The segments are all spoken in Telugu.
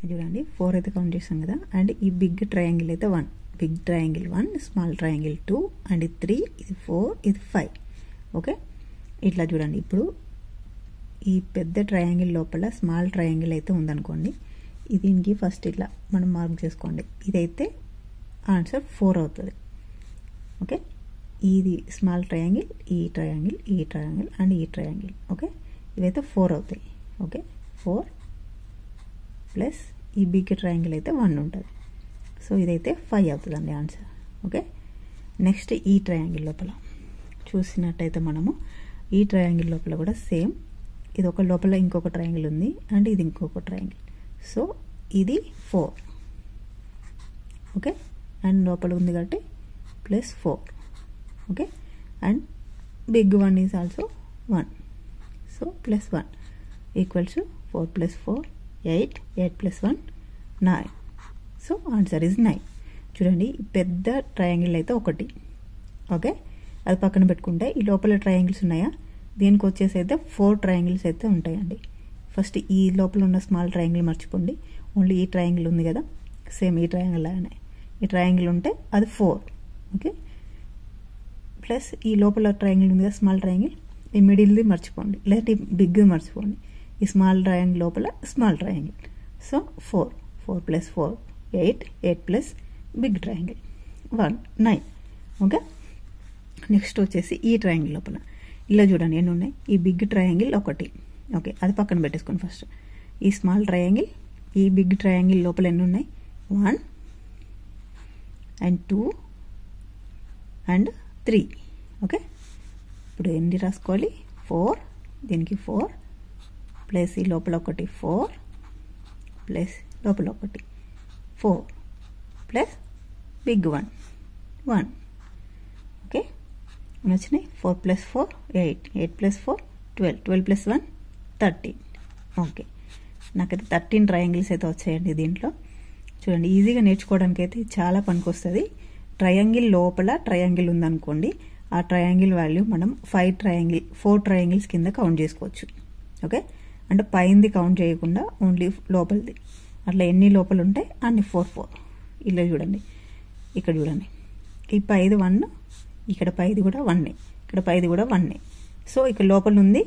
చూడండి 4 అయితే కౌంట్ చేసాం కదా. అండ్ ఈ బిగ్ ట్రయాంగిల్ అయితే 1, big triangle 1, small triangle 2 and 3, ఇది 4, ఇది 5. ఓకే, ఇట్లా చూడండి. ఇప్పుడు ఈ పెద్ద ట్రయాంగిల్ లోపల స్మాల్ ట్రయాంగిల్ అయితే ఉందనుకోండి, దీనికి ఫస్ట్ ఇట్లా మనం మార్క్ చేసుకోండి. ఇదైతే ఆన్సర్ 4 అవుతుంది. ఓకే, ఇది స్మాల్ ట్రయాంగిల్, ఈ ట్రయాంగిల్, ఈ ట్రయాంగిల్ అండ్ ఈ ట్రయాంగిల్. ఓకే, ఇవైతే 4 అవుతాయి. ఓకే, 4 ప్లస్ ఈ బిగ్ ట్రయాంగిల్ అయితే 1 ఉంటుంది. సో ఇదైతే 5 అవుతుందండి ఆన్సర్. ఓకే, నెక్స్ట్ ఈ ట్రయాంగిల్ లోపల చూసినట్టయితే మనము ఈ ట్రయాంగిల్ లోపల కూడా సేమ్, ఇది ఒక లోపల ఇంకొక ట్రయాంగిల్ ఉంది అండ్ ఇది ఇంకొక ట్రయాంగిల్. సో ఇది 4. ఓకే, అండ్ లోపల ఉంది కాబట్టి plus 4. Okay, and big one is also 1. So plus 1 equals 4 plus 4 8, 8 plus 1 9. So answer is 9. చూడండి, పెద్ద ట్రయాంగిల్ అయితే 1. ఓకే, అది పక్కన పెట్టుకుంటే ఈ లోపల ట్రయాంగిల్స్ ఉన్నాయా, దీనికి వచ్చేసి అయితే 4 ట్రయాంగిల్స్ అయితే ఉంటాయండి. ఫస్ట్ ఈ లోపల ఉన్న స్మాల్ ట్రయాంగిల్ మర్చిపోండి, ఓన్లీ ఈ ట్రయాంగిల్ ఉంది కదా, సేమ్ ఈ ట్రయాంగిల్ లాగానే ఈ ట్రయాంగిల్ ఉంటే అది 4. ఓకే, ప్లస్ ఈ లోపల ట్రయాంగిల్ ఉంది కదా స్మాల్ ట్రయాంగిల్, ఈ మిడిల్ది మర్చిపోండి, లేదంటే బిగ్ మర్చిపోండి. ఈ స్మాల్ ట్రయాంగిల్ లోపల small triangle. So 4, 4 plus 4 8, 8 plus big triangle 1 9. Okay, next వచ్చేసి ఈ ట్రయాంగిల్ లోపల ఇలా చూడండి ఎన్ని ఉన్నాయి. ఈ బిగ్ ట్రయాంగిల్ 1. ఓకే, అది పక్కన పెట్టేసుకోండి ఫస్ట్. ఈ స్మాల్ ట్రయాంగిల్, ఈ బిగ్ ట్రయాంగిల్ లోపల ఎన్ని ఉన్నాయి, 1 అండ్ 2 అండ్ 3. ఓకే, ఇప్పుడు ఎన్ని రాసుకోవాలి, 4, దీనికి 4 ప్లస్ ఈ లోపల 1 4 ప్లస్ లోపల 1 4 ప్లస్ బిగ్ 1 1. ఓకే, వచ్చినాయి 4 ప్లస్ 4 8, 8 ప్లస్ 4 12, 12 ప్లస్ 1 13. ఓకే, నాకైతే 13 ట్రయాంగిల్స్ అయితే వచ్చాయండి దీంట్లో. చూడండి, ఈజీగా నేర్చుకోవడానికి అయితే చాలా పనికొస్తుంది. ట్రయాంగిల్ లోపల ట్రయాంగిల్ ఉందనుకోండి, ఆ ట్రయాంగిల్ వాల్యూ మనం 4 ట్రయాంగిల్స్ కింద కౌంట్ చేసుకోవచ్చు. ఓకే, అంటే పైనది కౌంట్ చేయకుండా ఓన్లీ లోపలిది, అట్లా ఎన్ని లోపల ఉంటాయి అన్ని 4 4. ఇలా చూడండి, ఇక్కడ చూడండి, ఈ పైది 1, ఇక్కడ పైది కూడా 1, ఇక్కడ పైది కూడా 1. సో ఇక్కడ లోపల ఉంది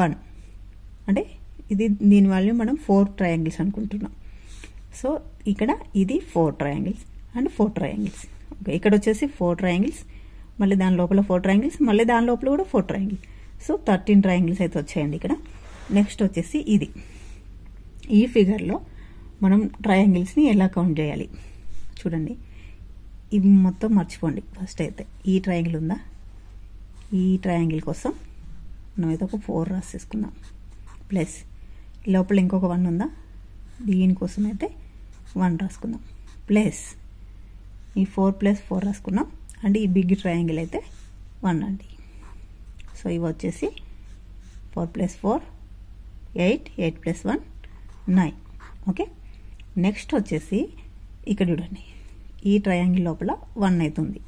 1, అంటే ఇది దీని వాల్యూ మనం 4 ట్రయాంగిల్స్ అనుకుంటున్నాం. సో ఇక్కడ ఇది 4 ట్రయాంగిల్స్ అండ్ 4 ట్రయాంగిల్స్. ఓకే, ఇక్కడ వచ్చేసి 4 ట్రయాంగిల్స్, మళ్ళీ దాని లోపల 4 ట్రయాంగిల్స్, మళ్ళీ దాని లోపల కూడా 4 ట్రయాంగిల్స్. సో 13 ట్రయాంగిల్స్ అయితే వచ్చాయండి ఇక్కడ. నెక్స్ట్ వచ్చేసి ఇది, ఈ ఫిగర్లో మనం ట్రయాంగిల్స్ని ఎలా కౌంట్ చేయాలి చూడండి. ఇవి మొత్తం మర్చిపోండి. ఫస్ట్ అయితే ఈ ట్రయాంగిల్ ఉందా, ఈ ట్రయాంగిల్ కోసం మనం అయితే ఒక 4 రాసేసుకుందాం. ప్లస్ లోపల ఇంకొక 1 ఉందా, దీనికోసం అయితే 1 రాసుకుందాం. ప్లస్ ఈ 4 ప్లస్ 4 రాసుకున్నాం. అండ్ ఈ బిగ్ ట్రయాంగిల్ అయితే 1 అండి. సో ఇవి వచ్చేసి 4 ప్లస్ 4 8, 8 ప్లస్ 1 9. ఓకే, నెక్స్ట్ వచ్చేసి ఇక్కడ చూడండి, ఈ ట్రయాంగిల్ లోపల 1 అవుతుంది.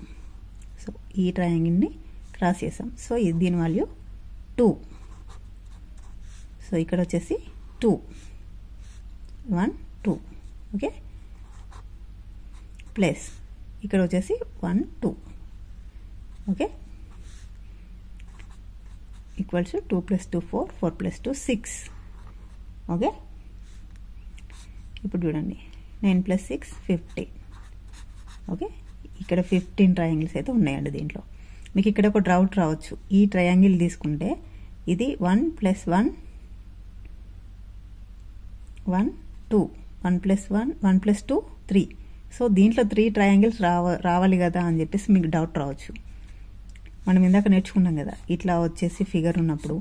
సో ఈ ట్రయాంగిల్ని క్రాస్ చేసాం. సో ఇది దీని వాల్యూ 2. సో ఇక్కడ వచ్చేసి 2 1 2. ఓకే, ప్లస్ ఇక్కడ వచ్చేసి 1 2. Okay, equals 2 plus 2 4, 4 plus 2 6. Okay, ఇప్పుడు చూడండి 9 ప్లస్ 6 15. ఓకే, ఇక్కడ 15 ట్రయాంగిల్స్ అయితే ఉన్నాయండి దీంట్లో. మీకు ఇక్కడ ఒక డౌట్ రావచ్చు, ఈ ట్రయాంగిల్ తీసుకుంటే ఇది 1 ప్లస్ 1 1 2, 1 ప్లస్ 1 1 ప్లస్ 2 3. సో దీంట్లో 3 ట్రయాంగిల్స్ రావాలి కదా అని చెప్పేసి మీకు డౌట్ రావచ్చు. మనం ఇందాక నేర్చుకున్నాం కదా, ఇట్లా వచ్చేసి ఫిగర్ ఉన్నప్పుడు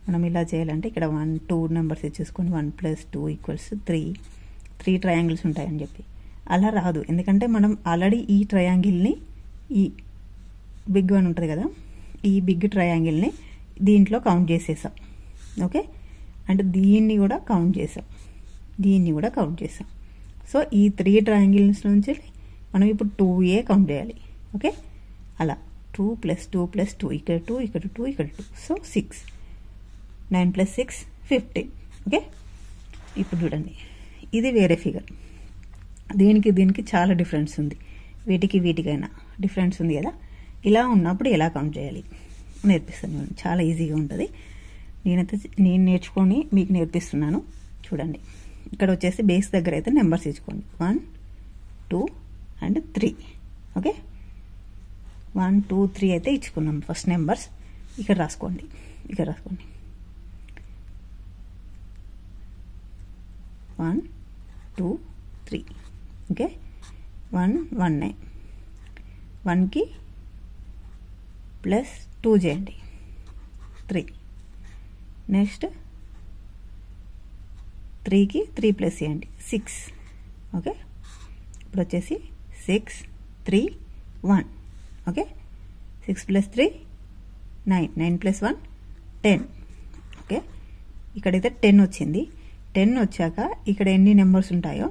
మనం ఇలా చేయాలంటే ఇక్కడ 1 2 నెంబర్స్ ఇచ్చేసుకొని 1 ప్లస్ 2 ఈక్వల్స్ 3 ట్రయాంగిల్స్ ఉంటాయని చెప్పి. అలా రాదు, ఎందుకంటే మనం ఆల్రెడీ ఈ ట్రయాంగిల్ని, ఈ బిగ్ వన్ ఉంటుంది కదా, ఈ బిగ్ ట్రయాంగిల్ని దీంట్లో కౌంట్ చేసేసాం. ఓకే, అంటే దీన్ని కూడా కౌంట్ చేసాం, దీన్ని కూడా కౌంట్ చేసాం. సో ఈ 3 ట్రయాంగిల్స్ నుంచి మనం ఇప్పుడు 2a కౌంట్ చేయాలి. ఓకే, అలా 2 ప్లస్ 2 ప్లస్ 2, ఇక్కడ 2 ఇక్కడ 2 ఇక్కడ 2. So 6, 9 plus 6 15. ఓకే, ఇప్పుడు చూడండి, ఇది వేరే ఫిగర్. దీనికి చాలా డిఫరెన్స్ ఉంది, వీటికైనా డిఫరెన్స్ ఉంది కదా. ఇలా ఉన్నప్పుడు ఎలా కౌంట్ చేయాలి నేర్పిస్తాను, చాలా ఈజీగా ఉంటుంది. నేను నేర్చుకొని మీకు నేర్పిస్తున్నాను చూడండి. ఇక్కడ వచ్చేసి బేస్ దగ్గర అయితే నెంబర్స్ ఇచ్చుకోండి, 1 2 and 3. ఓకే, 1 2 3 అయితే ఇచ్చుకున్నాం ఫస్ట్ నెంబర్స్. ఇక్కడ రాసుకోండి 1 2 3. ఓకే, 1 1 1కి +2 చేయండి 3. నెక్స్ట్ 3కి 3 ప్లస్ చేయండి 6. ఓకే, ఇప్పుడు వచ్చేసి 6 3 1. ఓకే, 6 + 3 9, 9 + 1 10. ఓకే, ఇక్కడైతే 10 వచ్చింది. 10 వచ్చాక ఇక్కడ ఎన్ని నెంబర్స్ ఉంటాయో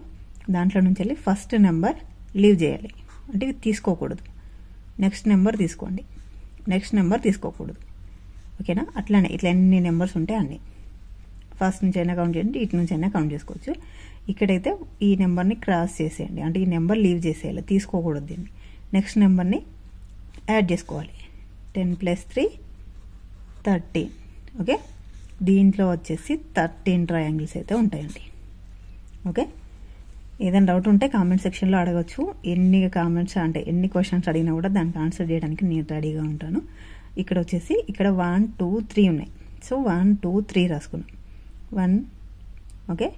దాంట్లో నుంచి వెళ్ళి ఫస్ట్ నెంబర్ లీవ్ చేయాలి, అంటే ఇది తీసుకోకూడదు. నెక్స్ట్ నెంబర్ తీసుకోండి, నెక్స్ట్ నెంబర్ తీసుకోకూడదు. ఓకేనా, అట్లానే ఇట్లా ఎన్ని నెంబర్స్ ఉంటే అన్ని ఫస్ట్ నుంచి అయినా కౌంట్ చేయండి, ఇటు నుంచి అయినా కౌంట్ చేసుకోవచ్చు. ఇక్కడైతే ఈ నెంబర్ని క్రాస్ చేసేయండి, అంటే ఈ నెంబర్ లీవ్ చేసేయాలి, తీసుకోకూడదు దీన్ని. నెక్స్ట్ నెంబర్ని యాడ్ చేసుకోవాలి, 10 + 3 13. ఓకే, దీంట్లో వచ్చేసి 13 ట్రయాంగిల్స్ అయితే ఉంటాయండి. ఓకే, ఏదైనా డౌట్ ఉంటే కామెంట్ సెక్షన్లో అడగచ్చు. ఎన్ని కామెంట్స్ అంటే ఎన్ని క్వశ్చన్స్ అడిగినా కూడా దానికి ఆన్సర్ చేయడానికి నేను రెడీగా ఉంటాను. ఇక్కడ వచ్చేసి ఇక్కడ 1 2 3 ఉన్నాయి. సో 1 2 3 రాసుకున్నాం. 1 ఓకే,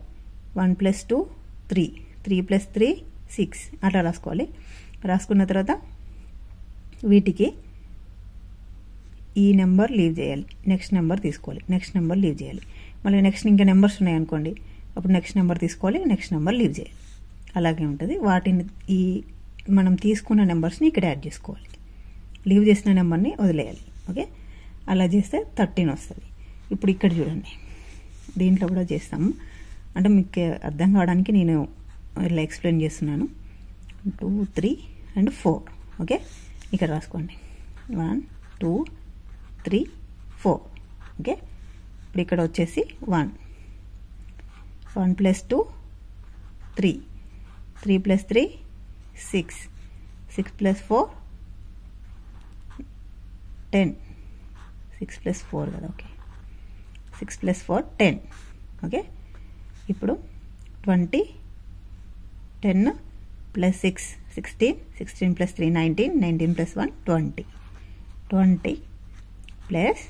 1 + 2 3, 3 + 3 6 అట్లా రాసుకోవాలి. రాసుకున్న తర్వాత వీటికి ఈ నెంబర్ లీవ్ చేయాలి, నెక్స్ట్ నెంబర్ తీసుకోవాలి, నెక్స్ట్ నెంబర్ లీవ్ చేయాలి. మళ్ళీ నెక్స్ట్ ఇంకా నెంబర్స్ ఉన్నాయనుకోండి, అప్పుడు నెక్స్ట్ నెంబర్ తీసుకోవాలి, నెక్స్ట్ నెంబర్ లీవ్ చేయాలి. అలాగే ఉంటుంది. వాటిని ఈ మనం తీసుకున్న నెంబర్స్ని ఇక్కడ యాడ్ చేసుకోవాలి, లీవ్ చేసిన నెంబర్ని వదిలేయాలి. ఓకే, అలా చేస్తే 13 వస్తుంది. ఇప్పుడు ఇక్కడ చూడండి, దీంట్లో కూడా చేస్తాము, అంటే మీకు అర్థం కావడానికి నేను ఇలా ఎక్స్ప్లెయిన్ చేస్తున్నాను. 2 3 and 4. ఓకే, ఇక్కడ రాసుకోండి 1 2 3 4. ఓకే, ఇప్పుడు ఇక్కడ వచ్చేసి 1 + 2 3, 3 + 3 6, 6 + 4 10, 6 + 4 కదా. ఓకే, 6 + 4 10. ఓకే, ఇప్పుడు 20, 10 + 6 16, 16 + 3 19, 19 + 1 20, 20 ప్లస్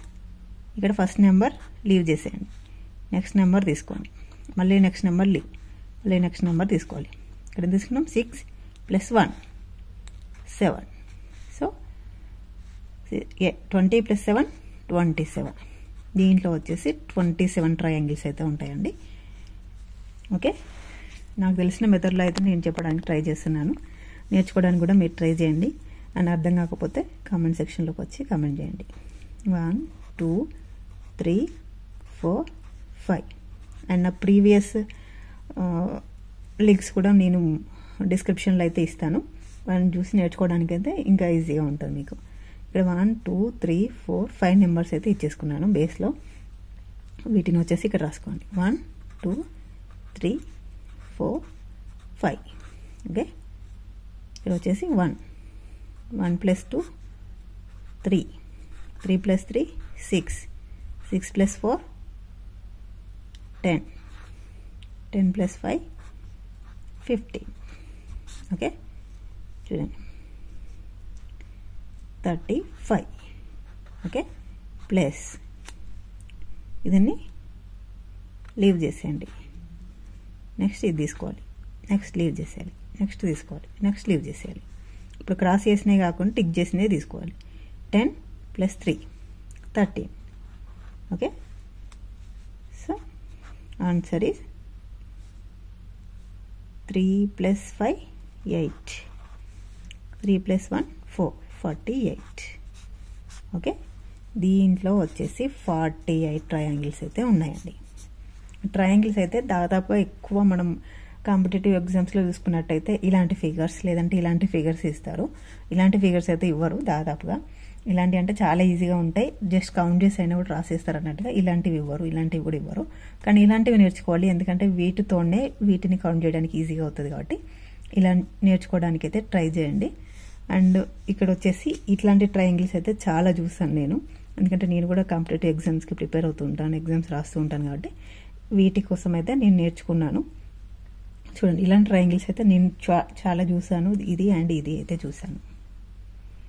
ఇక్కడ ఫస్ట్ నెంబర్ లీవ్ చేసేయండి, నెక్స్ట్ నెంబర్ తీసుకోండి, మళ్ళీ నెక్స్ట్ నెంబర్ లీవ్, మళ్ళీ నెక్స్ట్ నెంబర్ తీసుకోవాలి. ఇక్కడ తీసుకున్నాం 6 + 1 7. సో 20 + 7 27. దీంట్లో వచ్చేసి 27 ట్రయాంగిల్స్ అయితే ఉంటాయండి. ఓకే, నాకు తెలిసిన మెథడ్లో అయితే నేను చెప్పడానికి ట్రై చేస్తున్నాను, నేర్చుకోవడానికి కూడా మీరు ట్రై చేయండి. అని అర్థం కాకపోతే కామెంట్ సెక్షన్లోకి వచ్చి కామెంట్ చేయండి. 1 2 3 4 5. అండ్ నా ప్రీవియస్ లింక్స్ కూడా నేను డిస్క్రిప్షన్లో అయితే ఇస్తాను, వాళ్ళని చూసి నేర్చుకోవడానికి అయితే ఇంకా ఈజీగా ఉంటుంది మీకు. ఇక్కడ 1 2 3 4 5 నెంబర్స్ అయితే ఇచ్చేసుకున్నాను బేస్లో. వీటిని వచ్చేసి ఇక్కడ రాసుకోండి 1 2 3 4 5. ఓకే, ఇక్కడ వచ్చేసి 1 + 2 3, 3 + 3 6, 6 + 4 10, 10 + 5 15. ఓకే, చూడండి 35. ఓకే, ప్లస్ ఇదన్నీ లీవ్ చేసేయండి, నెక్స్ట్ ఇది తీసుకోవాలి, నెక్స్ట్ లీవ్ చేసేయాలి, నెక్స్ట్ తీసుకోవాలి, నెక్స్ట్ లీవ్ చేసేయాలి. ఇప్పుడు క్రాస్ చేసినవి కాకుండా టిక్ చేసినవి తీసుకోవాలి. 10 + 3 13. Okay, so answer is 3 + 5 8, 3 + 1 4 48. Okay, దీంట్లో వచ్చేసి 48 ట్రయాంగిల్స్ అయితే ఉన్నాయండి. ట్రయాంగిల్స్ అయితే దాదాపుగా ఎక్కువ మనం కాంపిటేటివ్ ఎగ్జామ్స్లో చూసుకున్నట్టయితే ఇలాంటి ఫిగర్స్ లేదంటే ఇలాంటి ఫిగర్స్ ఇస్తారు, ఇలాంటి ఫిగర్స్ అయితే ఇవ్వరు దాదాపుగా. ఇలాంటివి అంటే చాలా ఈజీగా ఉంటాయి, జస్ట్ కౌంట్ చేసి అయినా కూడా రాసేస్తారు అన్నట్టుగా. ఇలాంటివి ఇవ్వరు, ఇలాంటివి కూడా ఇవ్వరు, కానీ ఇలాంటివి నేర్చుకోవాలి, ఎందుకంటే వీటితోనే వీటిని కౌంట్ చేయడానికి ఈజీగా అవుతుంది కాబట్టి ఇలా నేర్చుకోవడానికి అయితే ట్రై చేయండి. అండ్ ఇక్కడ వచ్చేసి ఇట్లాంటి ట్రయాంగిల్స్ అయితే చాలా చూసాను నేను, ఎందుకంటే నేను కూడా కాంపిటేటివ్ ఎగ్జామ్స్కి ప్రిపేర్ అవుతూ ఉంటాను, ఎగ్జామ్స్ రాస్తూ ఉంటాను కాబట్టి వీటి కోసం అయితే నేను నేర్చుకున్నాను. చూడండి ఇలాంటి ట్రయాంగిల్స్ అయితే నేను చాలా చూసాను, ఇది అండ్ ఇది అయితే చూసాను.